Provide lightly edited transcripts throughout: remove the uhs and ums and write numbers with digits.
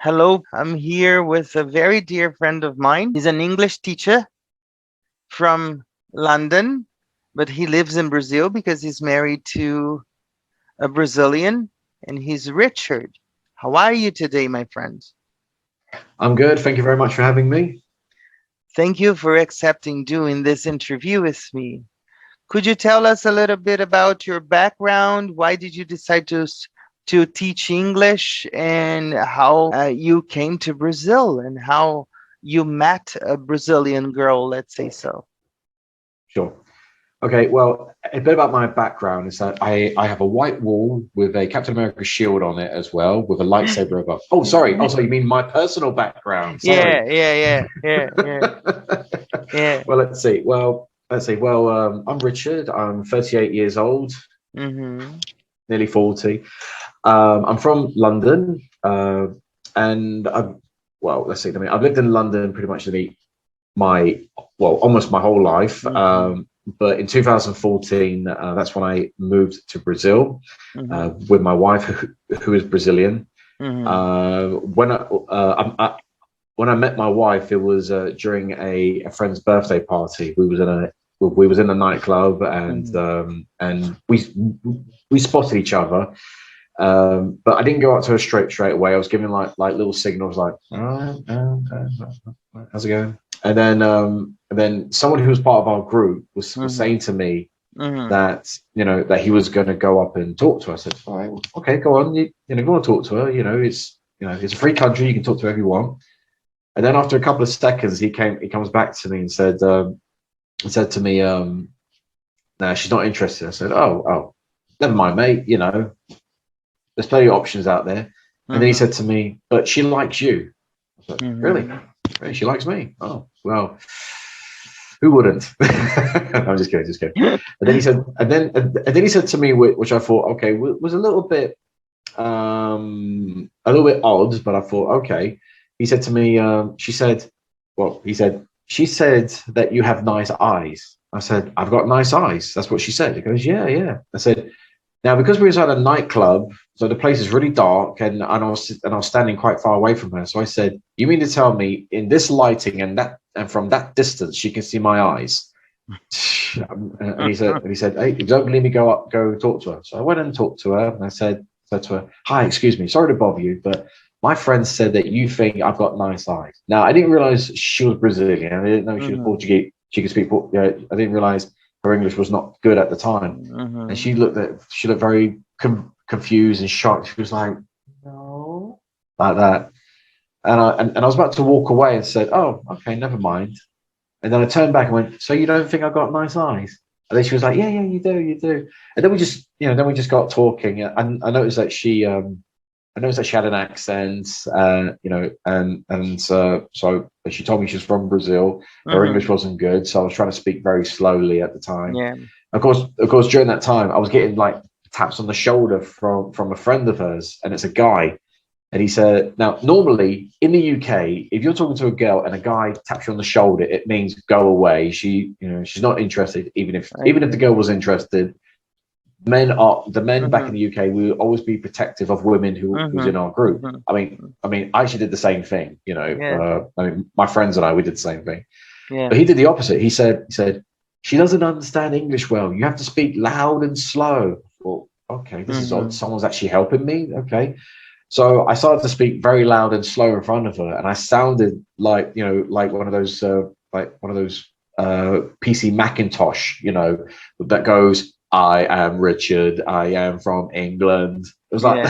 Hello, I'm here with a very dear friend of mine. He's an English teacher from London, but he lives in Brazil because he's married to a Brazilian, and he's Richard. How are you today, my friend? I'm good. Thank you very much for having me. Thank you for accepting doing this interview with me. Could you tell us a little bit about your background? Why did you decide to teach English, and how you came to Brazil, and how you met a Brazilian girl, let's say so? Sure. Okay, well, a bit about my background is that I have a white wall with a Captain America shield on it as well, with a lightsaber above. Oh, sorry. Oh, sorry. You mean my personal background? Sorry. Yeah. Yeah. Well, let's see. I'm Richard. I'm 38 years old, Mm-hmm. nearly 40. I'm from London, and let's see. I mean, I've lived in London pretty much almost my whole life. Mm-hmm. But in 2014, that's when I moved to Brazil Mm-hmm. with my wife, who is Brazilian. Mm-hmm. When I met my wife, it was during a friend's birthday party. We was in a nightclub, and we spotted each other. But I didn't go up to her straight away. I was giving like little signals, like, all right, how's it going? And then someone who was part of our group was saying to me Mm-hmm. that that he was going to go up and talk to her. I said, all right, okay, go on. If you want to talk to her, it's a free country. You can talk to whoever you want. And then after a couple of seconds, he comes back to me and said to me, no, she's not interested. I said, oh, never mind, mate. There's plenty of options out there. And then he said to me, but she likes you. I said, really? Mm-hmm. Really? She likes me? Oh, well, who wouldn't? I'm just kidding. And then he said to me, which I thought, okay, was a little bit odd, but I thought, okay. He said to me, she said that you have nice eyes. I said, I've got nice eyes. That's what she said. He goes, yeah. I said, now, because we was at a nightclub, so the place is really dark, and I was standing quite far away from her. So I said, "You mean to tell me in this lighting and from that distance, she can see my eyes?" And he said, "Hey, if you don't believe me, go talk to her." So I went and talked to her, and I said to her, "Hi, excuse me, sorry to bother you, but my friend said that you think I've got nice eyes." Now, I didn't realize she was Brazilian. I didn't know she was Portuguese. She could speak. I didn't realize her English was not good at the time. And she looked very confused and shocked. She was like, "No," like that. And I was about to walk away and said, "Oh, okay, never mind." And then I turned back and went, "So you don't think I've got nice eyes?" And then she was like, "Yeah, you do." And then we just got talking. And I noticed that she had an accent, so she told me she's from Brazil. Her English wasn't good, so I was trying to speak very slowly at the time. Yeah. Of course, during that time, I was getting like taps on the shoulder from a friend of hers, and it's a guy. And he said, now, normally in the UK, if you're talking to a girl and a guy taps you on the shoulder, it means go away. She's not interested, even if the girl was interested. The men back in the UK will always be protective of women who's in our group. I mean, I actually did the same thing. Yeah. My friends and I, we did the same thing. Yeah. But he did the opposite. He said, she doesn't understand English well. You have to speak loud and slow. Well, okay, this is odd. Someone's actually helping me. Okay. So I started to speak very loud and slow in front of her, and I sounded like one of those PC Macintosh, that goes, "I am Richard. I am from England." It was like,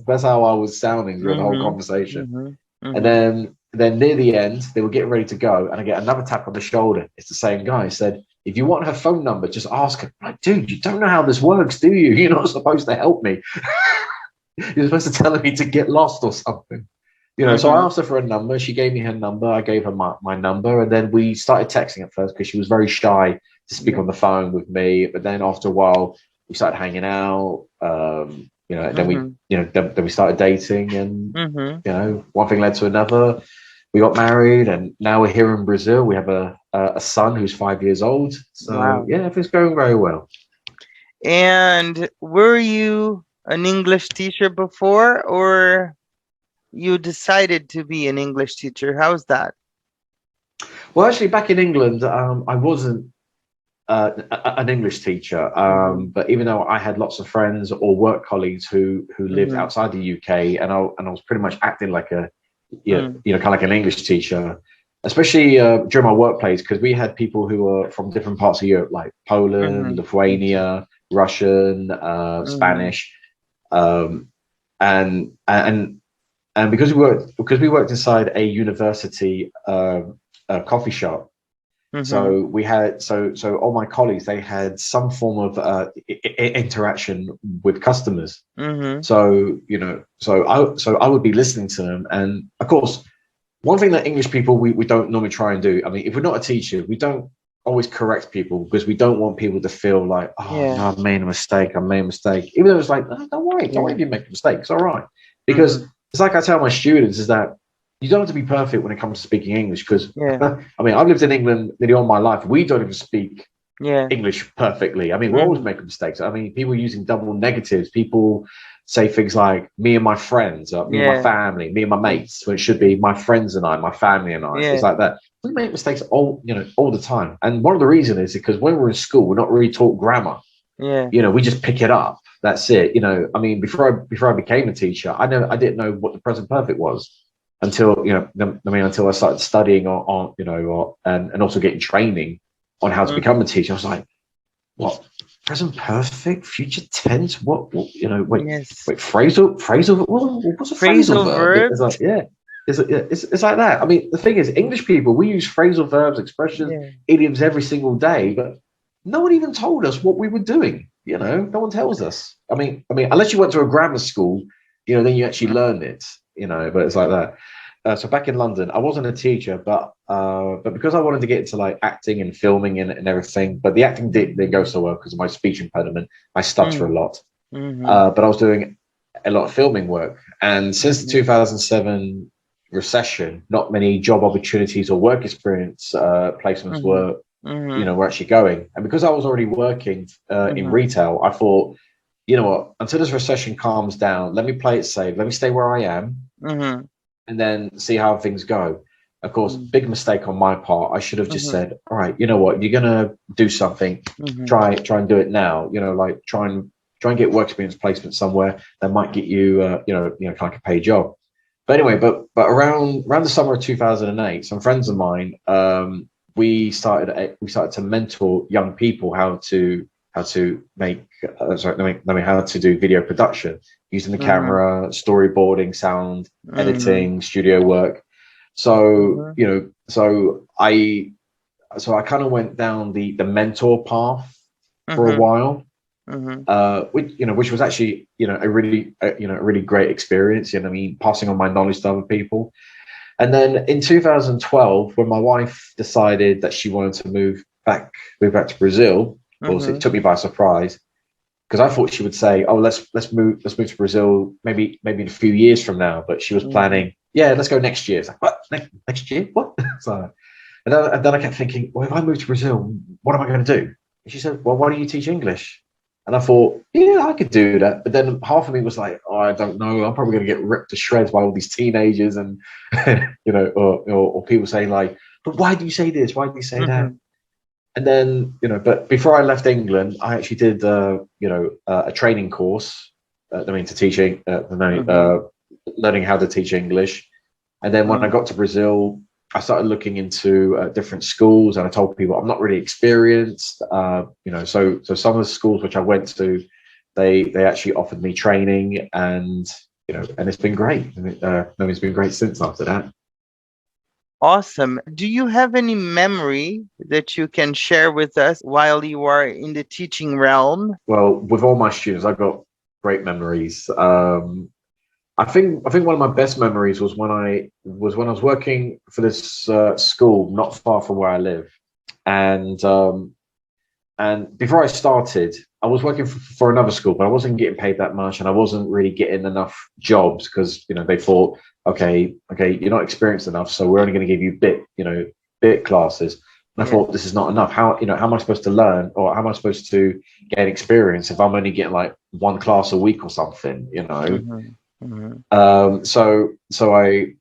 that's how I was sounding through the whole conversation. And then near the end, they were getting ready to go, and I get another tap on the shoulder. It's the same guy. He said, "If you want her phone number, just ask her." I'm like, dude, you don't know how this works, do you? You're not supposed to help me. You're supposed to tell me to get lost or something. So I asked her for a number. She gave me her number. I gave her my number. And then we started texting at first because she was very shy to speak on the phone with me. But then after a while, we started hanging out. And then we started dating, and one thing led to another. We got married, and now we're here in Brazil. We have a son who's 5 years old. So yeah, everything's going very well. And were you an English teacher before, or you decided to be an English teacher? How's that? Well, actually, back in England, I wasn't an English teacher, Mm-hmm. but even though I had lots of friends or work colleagues who lived Mm-hmm. outside the UK, and I was pretty much acting like a Mm-hmm. kind of like an English teacher, especially during my workplace, because we had people who were from different parts of Europe, like Poland, Lithuania, Russian, Mm-hmm. Spanish, um, and and and because we worked inside a university coffee shop. Mm-hmm. So we had so all my colleagues, they had some form of interaction with customers. Mm-hmm. So so I would be listening to them, and of course, one thing that English people we don't normally try and do. I mean, if we're not a teacher, we don't always correct people because we don't want people to feel like, oh Yeah. no, I made a mistake, I made a mistake. Even though it's like, oh, don't worry Yeah. if you make a mistake, it's all right. Because Mm-hmm. it's like I tell my students is that you don't have to be perfect when it comes to speaking English. Because Yeah. I mean, I've lived in England nearly all my life. We don't even speak Yeah. English perfectly. I mean, we're always Mm-hmm. making mistakes. I mean, people using double negatives. People say things like "me and my friends," "me and my Yeah. family," "me and my Yeah. mates," when it should be "my friends and I," "my family and I." It's Yeah. like that. We make mistakes all the time. And one of the reasons is because when we're in school, we're not really taught grammar. Yeah. We just pick it up. That's it. I mean, before I became a teacher, I didn't know what the present perfect was until until I started studying and also getting training on how to become a Mm-hmm. teacher. I was like, what, present perfect, future tense? Wait, Yes. phrasal. What's a phrasal Phrasal verb? It's verbs. like, yeah, it's like that. I mean, the thing is, English people, we use phrasal verbs, expressions, Yeah. idioms every single day, but no one even told us what we were doing. No one tells us. I mean, unless you went to a grammar school, then you actually learn it. But it's like that. So back in London, I wasn't a teacher, but because I wanted to get into like acting and filming and everything, but the acting didn't go so well because of my speech impediment. I stutter a Mm-hmm. lot. Mm-hmm. But I was doing a lot of filming work, and since the Mm-hmm. 2007 recession, not many job opportunities or work experience placements Mm-hmm. were actually going. And because I was already working in Mm-hmm. retail, I thought, you know what, until this recession calms down, let me play it safe. Let me stay where I am Mm-hmm. and then see how things go. Of course, Mm-hmm. big mistake on my part. I should have just Mm-hmm. said, all right, you know what, you're gonna do something, Mm-hmm. try and do it now. Like try and get work experience placement somewhere that might get you kind of like a paid job. But anyway, but around the summer of 2008, some friends of mine, we started to mentor young people how to make how to do video production using the Mm-hmm. camera, storyboarding, sound Mm-hmm. editing, studio work. So Mm-hmm. I kind of went down the mentor path for a Mm-hmm. while, Mm-hmm. which was actually a really great experience. I mean, passing on my knowledge to other people. And then in 2012, when my wife decided that she wanted to move back to Brazil, of course, it Mm-hmm. took me by surprise because I thought she would say, "Oh, let's move to Brazil maybe in a few years from now." But she was Mm-hmm. planning, "Yeah, let's go next year." It's like, what, next year? What? So, and then I kept thinking, well, if I move to Brazil, what am I going to do? And she said, "Well, why don't you teach English?" And I thought, yeah, I could do that. But then half of me was like, oh, I don't know. I'm probably going to get ripped to shreds by all these teenagers and, or people saying like, but why do you say this? Why do you say that? Mm-hmm. And then, but before I left England, I actually did, a training course. To teaching, Mm-hmm. learning how to teach English. And then when I Mm-hmm. got to Brazil, I started looking into different schools, and I told people I'm not really experienced. So some of the schools which I went to, they actually offered me training, and it's been great. And it's been great since after that. Awesome. Do you have any memory that you can share with us while you are in the teaching realm? Well, with all my students, I've got great memories. I think one of my best memories was when I was working for this school not far from where I live, and before I started, I was working for another school, but I wasn't getting paid that much, and I wasn't really getting enough jobs because they thought, okay, you're not experienced enough, so we're only going to give you bit classes. And I Yeah. thought this is not enough. How am I supposed to learn, or how am I supposed to gain experience if I'm only getting like one class a week or something? Mm-hmm. So I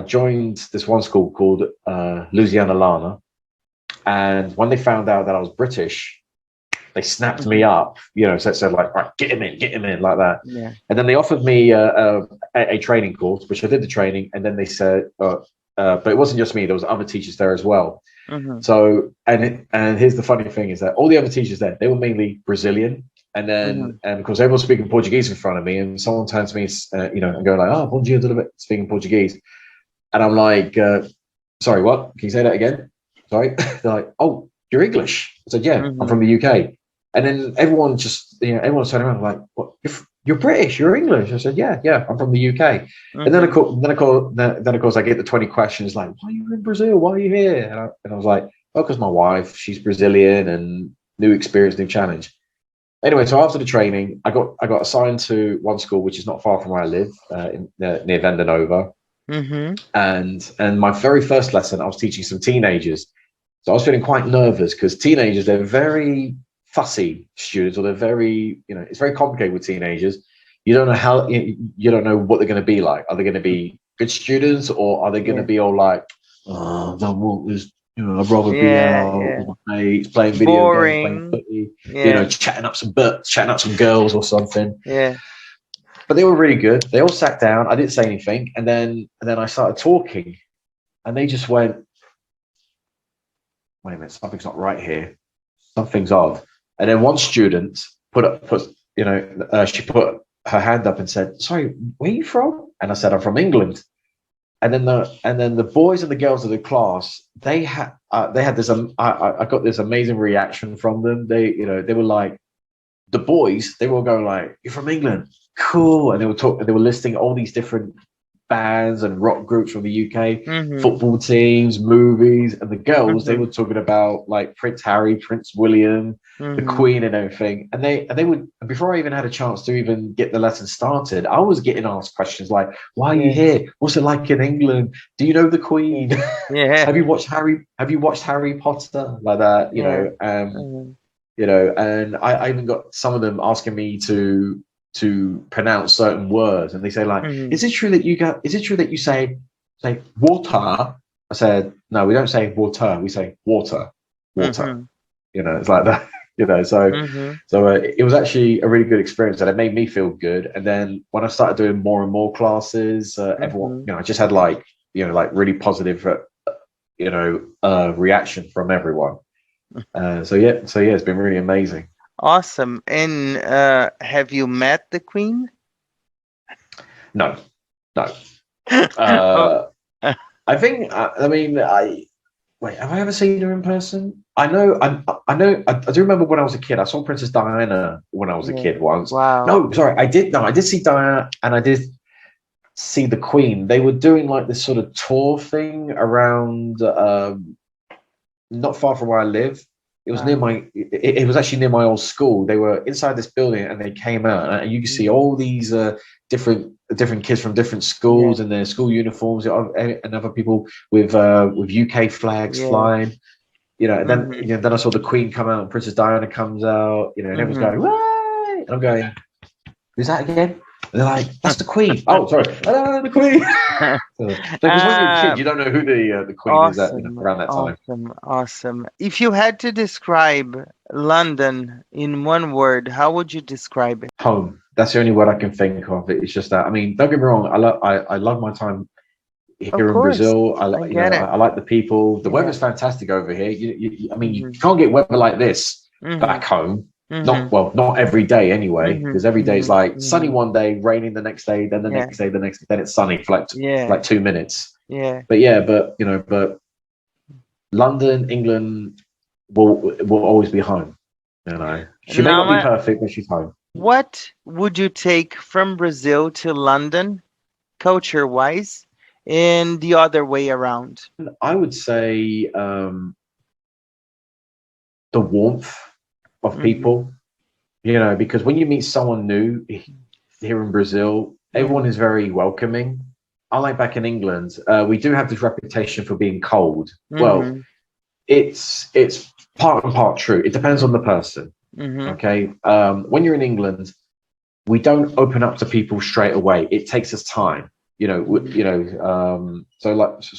joined this one school called Louisiana Lana, and when they found out that I was British, they snapped me up. So it said like, right, get him in, like that. Yeah. And then they offered me a training course, which I did the training, and then they said, but it wasn't just me. There was other teachers there as well. So, and here's the funny thing is that all the other teachers there, they were mainly Brazilian. And then, and of course, everyone's speaking Portuguese in front of me, and someone turns to me, and go like, "Oh, bom dia, tudo bem," speaking Portuguese, and I'm like, "Sorry, what? Can you say that again?" Sorry. They're like, "Oh, you're English." I said, "Yeah, I'm from the UK." And then everyone just, everyone's turning around like, "What? You're British? You're English?" I said, "Yeah, I'm from the UK." And then of course, I get the 20 questions like, "Why are you in Brazil? Why are you here?" And I was like, "Oh, because my wife, she's Brazilian, and new experience, new challenge." Anyway, so after the training, I got assigned to one school which is not far from where I live, near Vandenova. And my very first lesson, I was teaching some teenagers. So I was feeling quite nervous because teenagers, they're very fussy students, or they're very, it's very complicated with teenagers. You don't know you don't know what they're going to be like. Are they going to be good students, or are they going to be all like, "Oh, I don't want this, I'd rather be out with my mates, playing video games, playing footy, chatting up some girls or something." Yeah. But they were really good. They all sat down. I didn't say anything, and then I started talking, and they just went, "Wait a minute, something's not right here. Something's odd." And then one student she put her hand up and said, "Sorry, where are you from?" And I said, "I'm from England." And then the boys and the girls of the class, they had this. I got this amazing reaction from them. They were like, the boys, they were all going like, "You're from England, cool," and they were listing all these different bands and rock groups from the UK, football teams, movies, and the girls, they were talking about like Prince Harry, Prince William, the Queen, and everything. And they would, before I even had a chance to even get the lesson started, I was getting asked questions like, "Why are you here? What's it like in England? Do you know the Queen? Have you watched Harry Potter?" Like that, and I even got some of them asking me to pronounce certain words, and they say like, "Is it true that you say water?" I said, "No, we don't say water, we say water." It's like that. So it was actually a really good experience, and it made me feel good. And then when I started doing more and more classes, everyone, I just had like really positive reaction from everyone. So yeah, it's been really amazing. Awesome. And have you met the Queen? No. Oh. I think. Wait. Have I ever seen her in person? I know. I do remember when I was a kid. I saw Princess Diana when I was a kid once. Wow. No, sorry. I did. No, I did see Diana, and I did see the Queen. They were doing like this sort of tour thing around, not far from where I live. It was near my. It was actually near my old school. They were inside this building, and they came out, and you could see all these different kids from different schools in their school uniforms, and other people with UK flags flying. And then I saw the Queen come out, and Princess Diana comes out. And everyone's going, "Way!" And I'm going, "Who's that again?" And they're like, "That's the Queen." Oh, sorry, hello, the Queen. Because when you're a kid, you don't know who the Queen is around that time. Awesome. If you had to describe London in one word, how would you describe it? Home. That's the only word I can think of. It's just that. I mean, don't get me wrong. I love my time here in Brazil. I like the people. The weather's fantastic over here. I mean, you can't get weather like this back home. Not every day anyway, because every day is like sunny one day, raining the next day, then the next day, then it's sunny for like 2 minutes. But London, England will always be home. She may not be perfect, but she's home. What would you take from Brazil to London, culture-wise, and the other way around? I would say the warmth of people, because when you meet someone new here in Brazil, everyone is very welcoming. Unlike back in England, we do have this reputation for being cold. Well, it's part and part true. It depends on the person. Okay. When you're in England, we don't open up to people straight away. It takes us time. So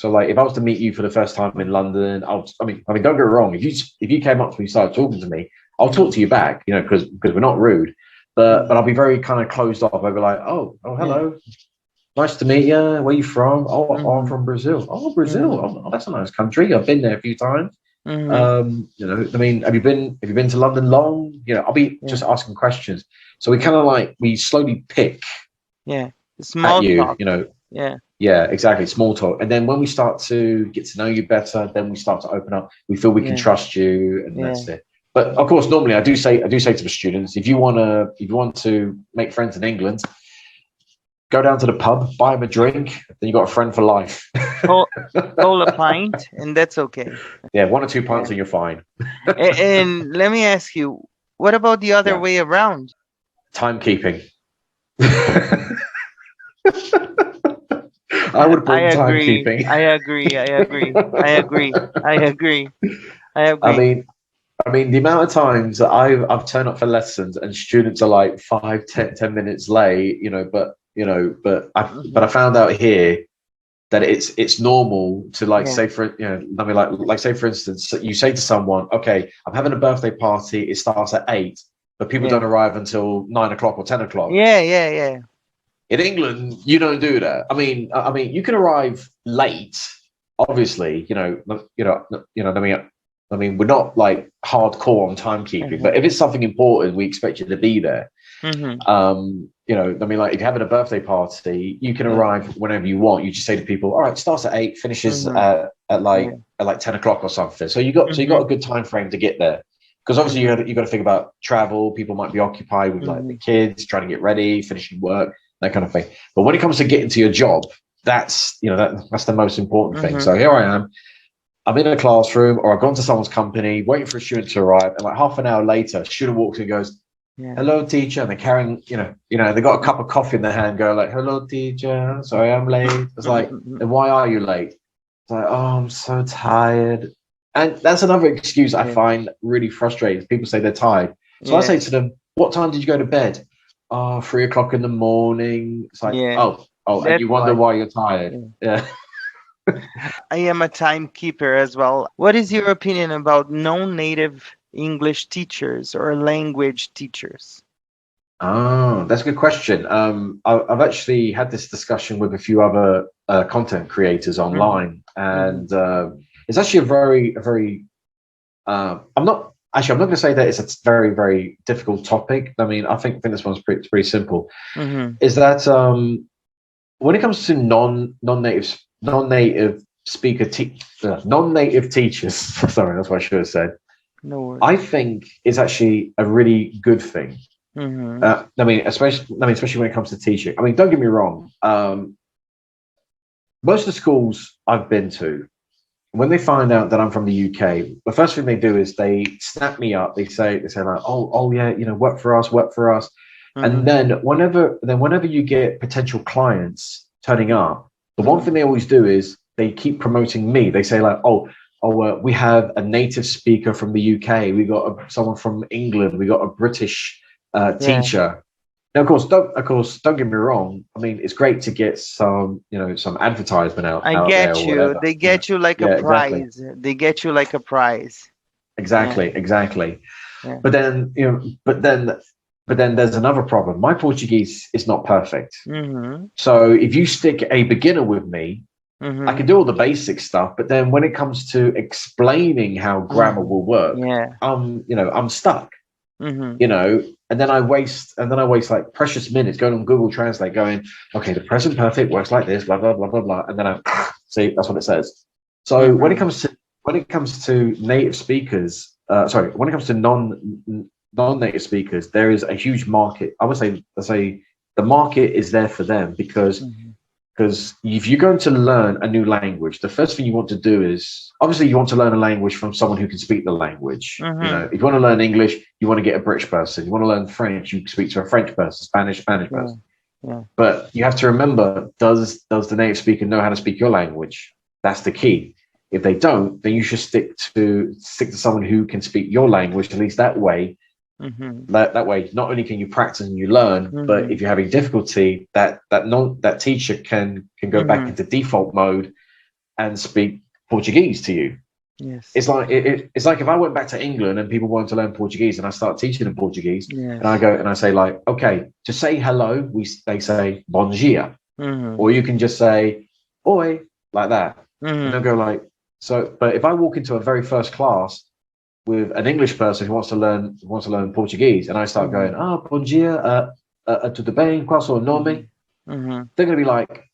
like if I was to meet you for the first time in London, I mean, don't get me wrong. If you came up to me and started talking to me, I'll talk to you back, because we're not rude, but I'll be very kind of closed off. I'll be like, oh, hello, nice to meet you. Where are you from? Oh, I'm from Brazil. Oh, Brazil. Oh, that's a nice country. I've been there a few times. I mean, have you been to London long? I'll be just asking questions. So we slowly pick small at you, talk. Yeah, exactly. Small talk. And then when we start to get to know you better, then we start to open up. We feel we can trust you, and that's it. But of course, normally I do say to the students, if you want to make friends in England, go down to the pub, buy them a drink, then you got a friend for life. Hold a pint, and that's okay. Yeah, 1 or 2 pints and you're fine. And let me ask you, what about the other way around? Timekeeping. I would bring timekeeping. I agree. I mean, the amount of times that I've turned up for lessons and students are like 5, 10 minutes late, but I found out here that it's normal to say say for instance, you say to someone, okay, I'm having a birthday party, it starts at 8, but people don't arrive until 9 o'clock or 10 o'clock. Yeah. In England, you don't do that. I mean, you can arrive late, obviously. I mean, we're not like hardcore on timekeeping, but if it's something important, we expect you to be there. Like if you're having a birthday party, you can arrive whenever you want. You just say to people, all right, it starts at 8, finishes at like 10 o'clock or something. So you got a good time frame to get there. Because obviously you got to think about travel. People might be occupied with like the kids, trying to get ready, finishing work, that kind of thing. But when it comes to getting to your job, that's that's the most important thing. So here I am. I'm in a classroom, or I've gone to someone's company, waiting for a student to arrive, and like half an hour later, a student walks in and goes, "Hello, teacher," and they're carrying, they got a cup of coffee in their hand, go like, "Hello, teacher. Sorry, I'm late." It's like, "And why are you late?" It's like, "Oh, I'm so tired." And that's another excuse I find really frustrating. People say they're tired. So I say to them, "What time did you go to bed?" "Oh, 3 o'clock in the morning." It's like, oh, and you wonder why you're tired. Yeah. I am a timekeeper as well. What is your opinion about non-native English teachers or language teachers? Oh, that's a good question. I've actually had this discussion with a few other content creators online, and it's actually a very. I'm not going to say that it's a very, very difficult topic. I mean, I think this one's pretty simple. Is that when it comes to non-native teachers, sorry, that's what I should have said. No worries. I think it's actually a really good thing. Especially when it comes to teaching. I mean, don't get me wrong. Most of the schools I've been to, when they find out that I'm from the UK, the first thing they do is they snap me up. They say like, oh yeah, work for us. And then whenever you get potential clients turning up, the one thing they always do is they keep promoting me. They say like, we have a native speaker from the UK. We got someone from England. We got a British teacher. Now, of course, don't get me wrong. I mean, it's great to get some advertisement out. I get you. They get you like a prize. Exactly. They get you like a prize. Exactly. Yeah. But then there's another problem. My Portuguese is not perfect. So if you stick a beginner with me, I can do all the basic stuff. But then when it comes to explaining how grammar will work, I'm stuck. And then I waste like precious minutes going on Google Translate, going, okay, the present perfect works like this, blah blah blah blah blah, and then I see that's what it says. So when it comes to native speakers, when it comes to non-native speakers, there is a huge market. I would say the market is there for them because if you're going to learn a new language, the first thing you want to do is, obviously you want to learn a language from someone who can speak the language. If you want to learn English, you want to get a British person. You want to learn French, you speak to a French person, Spanish person. But you have to remember, does the native speaker know how to speak your language? That's the key. If they don't, then you should stick to someone who can speak your language. At least that way, Mm-hmm. That way, not only can you practice and you learn, but Mm-hmm. if you're having difficulty, that teacher can go back Mm-hmm. into default mode and speak Portuguese to you. Yes. It's like it's like if I went back to England and people wanted to learn Portuguese and I start teaching them Portuguese and I Yes. go and I say like, okay, to say hello, they say bom dia, Mm-hmm. or you can just say oi like that, and they'll Mm-hmm. go like so. But if I walk into a very first class with an English person who wants to learn Portuguese, and I start Mm-hmm. going, bom dia, tudo bem, qual é o seu Mm-hmm. nome? Mm-hmm. They're going to be like,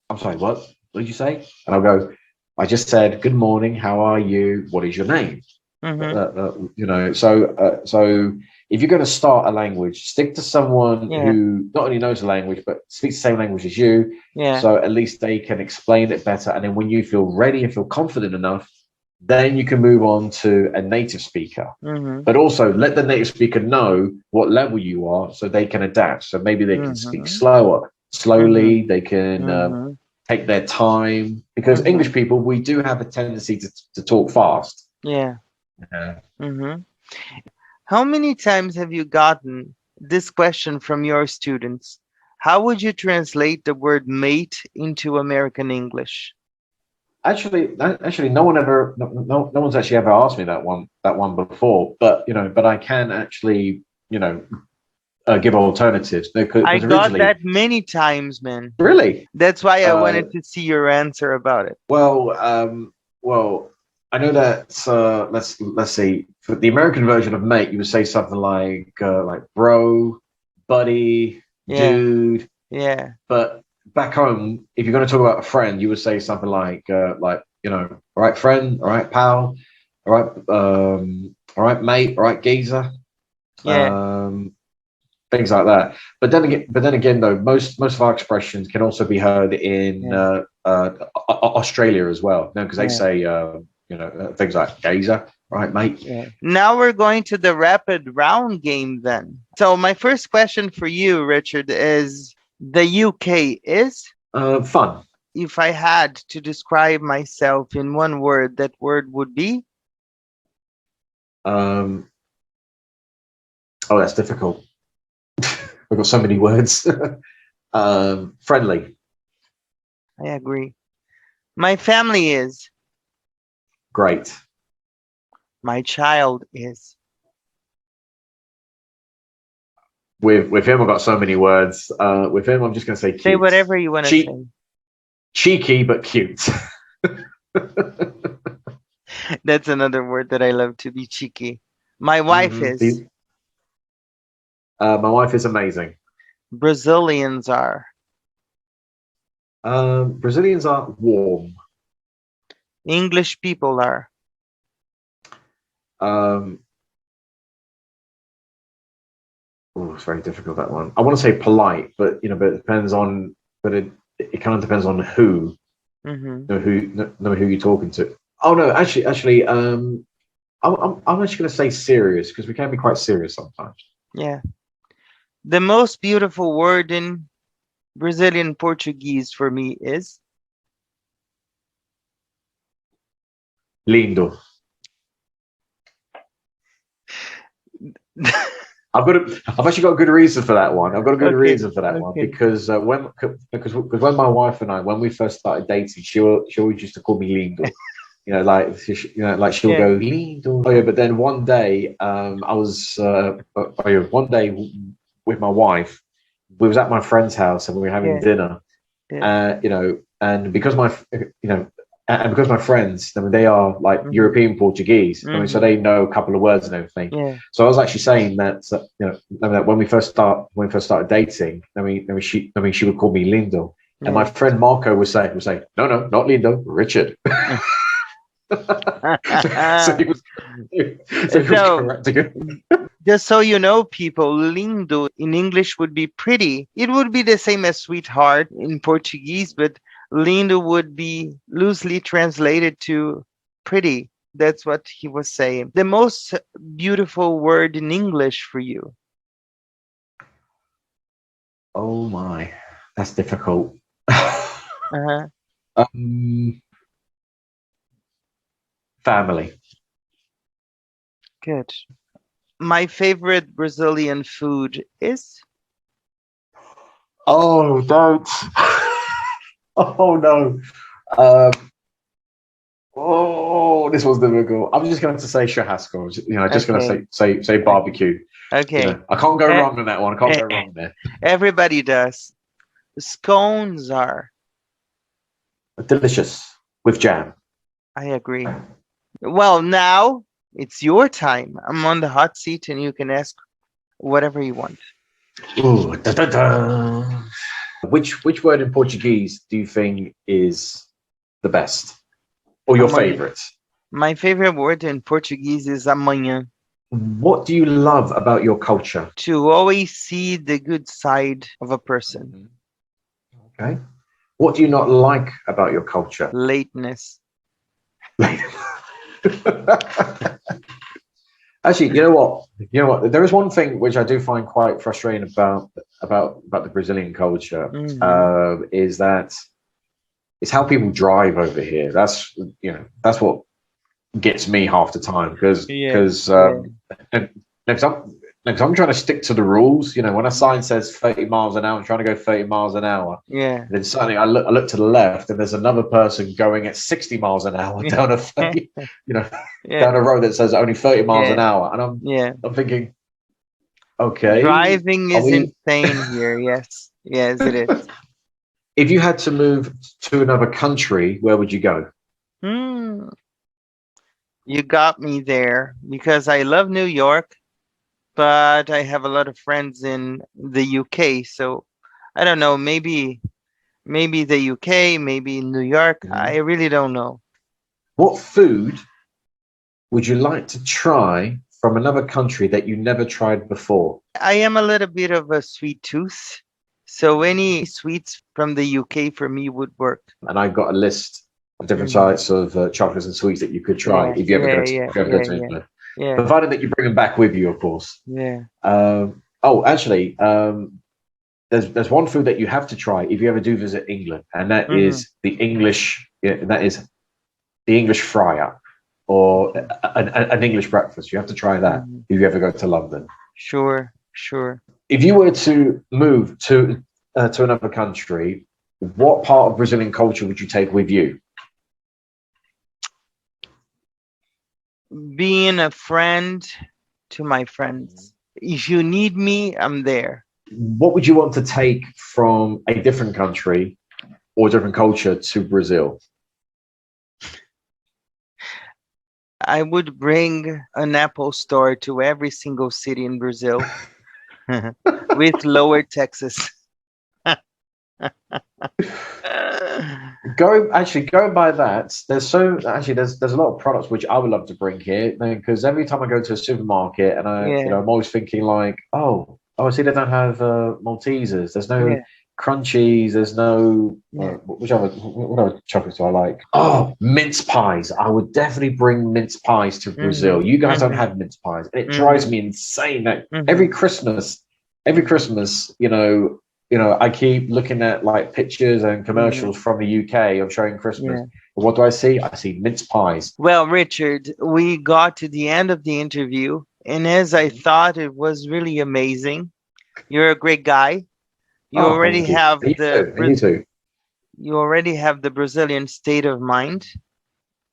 I'm sorry, what? What did you say? And I'll go, I just said, good morning, how are you? What is your name? Mm-hmm. So if you're going to start a language, stick to someone Yeah. who not only knows the language, but speaks the same language as you. Yeah. So at least they can explain it better. And then when you feel ready and feel confident enough, then you can move on to a native speaker. Mm-hmm. But also let the native speaker know what level you are so they can adapt. So maybe they can speak Mm-hmm. slowly, they can Mm-hmm. take their time. Because Mm-hmm. English people, we do have a tendency to talk fast. Yeah. Yeah. Mm-hmm. How many times have you gotten this question from your students? How would you translate the word mate into American English? Actually, no one's actually ever asked me that one before. But but I can actually give alternatives I because got originally, that many times, man. really, That's why I uh, wanted to see your answer about it. well, well, I know that let's see for the American version of mate, you would say something like bro, buddy, Yeah, dude. yeah, But back home, if you're going to talk about a friend, you would say something like all right, friend, all right, pal, all right, mate, all right, geezer, yeah, things like that. But then again, though, most of our expressions can also be heard in yeah, Australia as well. No, because they yeah, say things like geezer, right, mate. yeah. Now we're going to the rapid round game then. So my first question for you, Richard, is the UK is? Fun. If I had to describe myself in one word, that word would be? Um, oh, that's difficult. I've got so many words. Friendly. I agree. My family is. Great. My child is. With him, I've got so many words. With him, I'm just going to say Say cute. whatever you want to say. Cheeky, but cute. That's another word that I love, to be cheeky. My wife is. My wife is amazing. Brazilians are. Brazilians are warm. English people are. Um, oh, it's very difficult, that one. I want to say polite, but but it depends on. But it kind of depends on who Mm-hmm. who you're talking to. Oh no, actually, I'm actually going to say serious because we can be quite serious sometimes. Yeah. The most beautiful word in Brazilian Portuguese for me is. Lindo. I've actually got a good reason for that one. I've got a good Okay. reason for that one Okay. because when my wife and I when we first started dating, she always used to call me Lindo. Like she'll Yeah. go Lindo. Oh yeah, but then one day, I was one day with my wife. We was at my friend's house and we were having Yeah. dinner. Yeah. And because and because my friends, I mean, they are like Mm-hmm. European Portuguese. I mean, so Mm-hmm. they know a couple of words and everything. Yeah. So I was actually saying that, that when we first started dating, I mean, she would call me Lindo, and my Yeah. friend Marco would say, no, not Lindo, Richard. so he was, so he was So, correcting it. just so you know, people, lindo in English would be pretty. It would be the same as sweetheart in Portuguese, but lindo would be loosely translated to pretty. That's what he was saying. The most beautiful word in English for you. Oh my, that's difficult. Uh-huh. um, family. Good. My favorite Brazilian food is. Oh, don't. Oh no. Um, oh, this was difficult. I'm just going to say churrasco. Just going to Okay. say Okay. barbecue. Okay. I can't go Eh, wrong on that one. I can't eh, go wrong there. Everybody does. Scones are. Delicious with jam. I agree. Well, now it's your time. I'm on the hot seat and you can ask whatever you want. Ooh, da, da, da. Which word in Portuguese do you think is the best or your Amanhã. favorite? My favorite word in Portuguese is amanhã. What do you love about your culture? To always see the good side of a person. Mhm. Okay. What do you not like about your culture? Lateness. Actually, you know what? There is one thing which I do find quite frustrating about the Brazilian culture, Hmm. is that it's how people drive over here. That's what gets me half the time Yeah. because Yeah. because I'm trying to stick to the rules. When a sign says 30 miles an hour, I'm trying to go 30 miles an hour. Yeah. Then suddenly I look to the left, and there's another person going at 60 miles an hour down a Yeah. down a road that says only 30 miles Yeah. an hour, and I'm Yeah. I'm thinking, okay, Driving are is we? insane here. Yes. Yes, it is. If you had to move to another country, where would you go? Hmm. You got me there because I love New York, but I have a lot of friends in the UK. So I don't know. Maybe the UK, maybe New York. I Mhm. really don't know. What food would you like to try from another country that you never tried before? I am a little bit of a sweet tooth, so any sweets from the UK for me would work. And I got a list of different Hmm. types of chocolates and sweets that you could try Yeah, if you ever yeah, go to yeah, if you ever go yeah, to yeah, England, yeah, provided that you bring them back with you, of course. yeah. Oh, actually, there's one food that you have to try if you ever do visit England, and that Hmm. is the English. Yeah, that is the English fryer, or an English breakfast. You have to try that Hmm. if you ever go to London. Sure, sure. If you were to move to another country, what part of Brazilian culture would you take with you? Being a friend to my friends. If you need me, I'm there. What would you want to take from a different country or different culture to Brazil? I would bring an Apple store to every single city in Brazil with lower taxes. Going by that, there's a lot of products which I would love to bring here, because every time I go to a supermarket, and Yeah, I'm always thinking like, I see they don't have Maltesers. There's no yeah. crunchies. There's no Yeah. what other chocolates do I like? Oh, mince pies. I would definitely bring mince pies to Brazil. Mhm. You guys don't Mhm. have mince pies, and it drives Mhm. me insane that Mhm. every Christmas, I keep looking at like pictures and Mhm. commercials from the UK of showing Christmas. Yeah. But what do I see? I see mince pies. Well, Richard, we got to the end of the interview, and as I thought, it was really amazing. You're a great guy. You Oh, already thank you. have And you too. And you too. the Brazilian state of mind,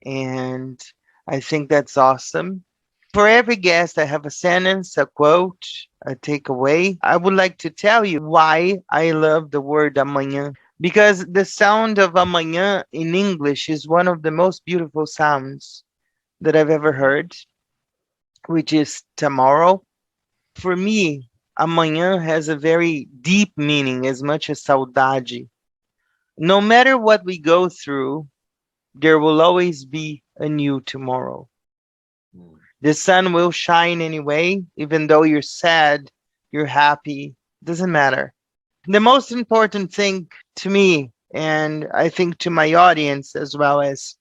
and I think that's awesome. For every guest, I have a sentence, a quote, a takeaway. I would like to tell you why I love the word amanhã. Because the sound of amanhã in English is one of the most beautiful sounds that I've ever heard, which is tomorrow. For me, amanhã has a very deep meaning as much as saudade. No matter what we go through, there will always be a new tomorrow. The sun will shine anyway, even though you're sad, you're happy, doesn't matter. The most important thing to me, and I think to my audience as well as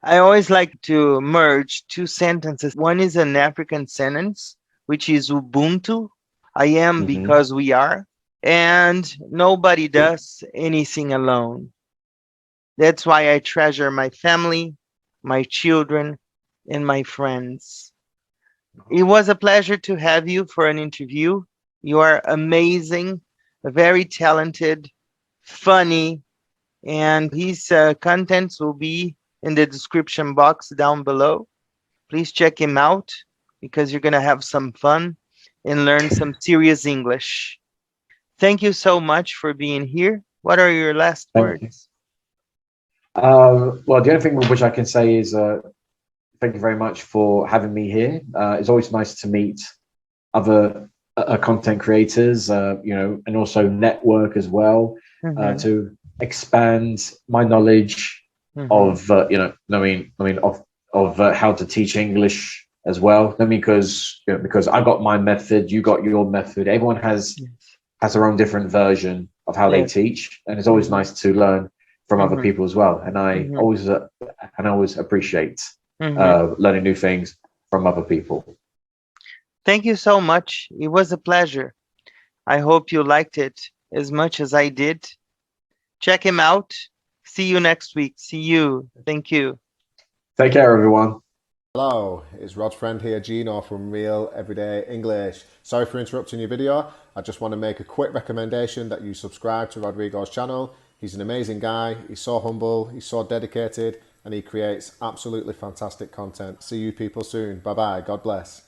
I always like to merge two sentences. One is an African sentence, which is Ubuntu. I am Mm-hmm. because we are. And nobody does anything alone. That's why I treasure my family, my children, and my friends. It was a pleasure to have you for an interview. You are amazing, very talented, funny, and his contents will be in the description box down below. Please check him out because you're going to have some fun and learn some serious English. Thank you so much for being here. What are your last Thank you. words? Well, the only thing which I can say is thank you very much for having me here. It's always nice to meet other content creators, and also network as well Mm-hmm, to expand my knowledge mm-hmm, of, of how to teach English as well. I mean, because I got my method, you got your method. Everyone yes, has their own different version of how they yes, teach, and it's always mm-hmm, nice to learn from other mm-hmm, people as well. And mm-hmm, I always appreciate mm-hmm. learning new things from other people. Thank you so much. It was a pleasure. I hope you liked it as much as I did. Check him out. See you next week. See you. Thank you. Take care, everyone. Hello, it's Rod's friend here, Gino from Real Everyday English. Sorry for interrupting your video. I just want to make a quick recommendation that you subscribe to Rodrigo's channel. He's an amazing guy, he's so humble, he's so dedicated, and he creates absolutely fantastic content. See you people soon. Bye bye, God bless.